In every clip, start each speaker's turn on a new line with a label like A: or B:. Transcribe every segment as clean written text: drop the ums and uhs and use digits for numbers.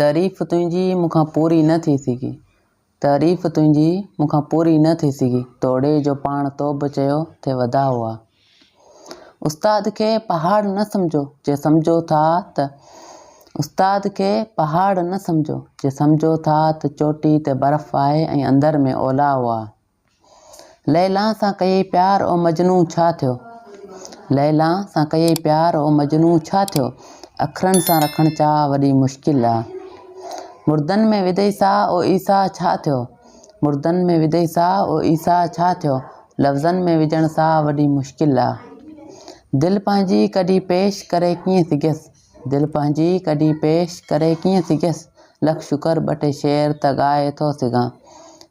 A: तारीफ़ तुंहिंजी मूंखां पूरी न थी सघी, तारीफ़ तुंहिंजी मूंखां पूरी न थी सघी, तोड़े जो पाण तो बि चयो थे वधा हुआ। उस्ताद खे पहाड़ न सम्झो जे सम्झो था त उस्ताद खे पहाड़ न सम्झो जे सम्झो था त चोटी ते बर्फ़ आहे ऐं अंदर में ओला हुआ। लैला सां कई प्यार ओ मजनू छा थियो, लैला सां कई प्यार ओ मजनू छा थियो, अखरनि सां रखण चाह वॾी मुश्किल आहे। मुर्दनि में विधई साह ओ ईसा छा थियो, मुर्दनि में विधई साह ओ ईसा छा थियो, लफ़्ज़नि में विझण सां वॾी मुश्किल आहे। दिलि पंहिंजी कॾहिं पेश करे कीअं सघियसि, दिलि पंहिंजी कॾहिं पेश करे कीअं सघियसि, लख शुकर ॿ टे शेर त ॻाए थो सघां।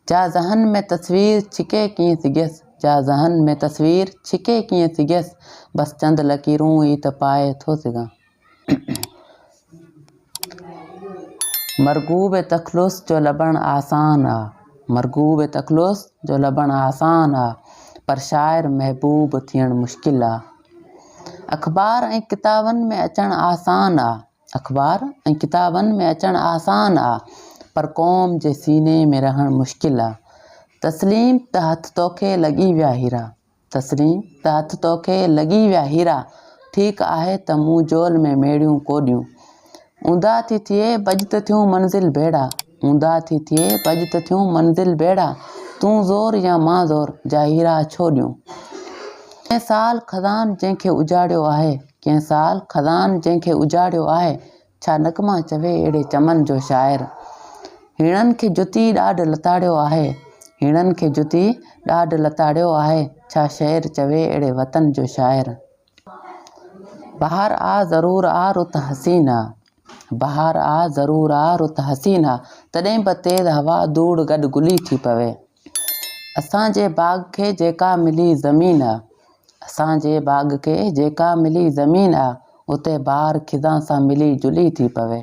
A: जा ज़हन में तस्वीर छिके कीअं सघियसि, जा ज़हन में तस्वीर छिके कीअं सघियसि, बसि चंद लकीरूं ई त पाए थो सघां। मरगूब तख़लुस जो लभण आसान आहे, मरगूब तख़लुस जो लभण आसान आहे, पर शाइर महबूब थियण मुश्किल आहे। अख़बार ऐं किताबनि में अचणु आसान आहे, अख़बार ऐं किताबनि में अचणु आसान आहे, पर क़ौम जे सीने में रहणु मुश्किल आहे। तस्लीम त हथ तोखे लॻी विया हीरा, तस्लीम त हथ तोखे लॻी विया हीरा, ठीकु आहे त मूं जोल में मेड़ियूं कोॾियूं। ऊंधा थी थिए भॼ त थियूं मंज़िल भेड़ा, ऊंधा थी थिए भॼ त थियूं मंज़िल भेड़ा, तूं ज़ोर या मां ज़ोर जा हीरा छो ॾियूं। कंहिं साल खज़ान जंहिंखे उजाड़ियो आहे, कंहिं साल खज़ान जंहिंखे उजाड़ियो आहे, छा नगमा चवे अहिड़े चमन जो शाइर। हिणनि खे जुती ॾाढ लताड़ियो आहे, हिणनि खे जुती ॾाढ लताड़ियो आहे, छा शेर चवे अहिड़े वतन जो शाइर। बहार आ ज़रूर आ रुत हसीना, बहार आ ज़रूर आ रुत हसीना, तॾहिं बि तेज़ हवा धूड़ गॾु गुली थी पवे। असांजे बाग़ खे जेका मिली ज़मीन आहे, असांजे बाग़ खे जेका मिली ज़मीन आहे, उते बहार खिज़ां सां मिली जुली थी पवे।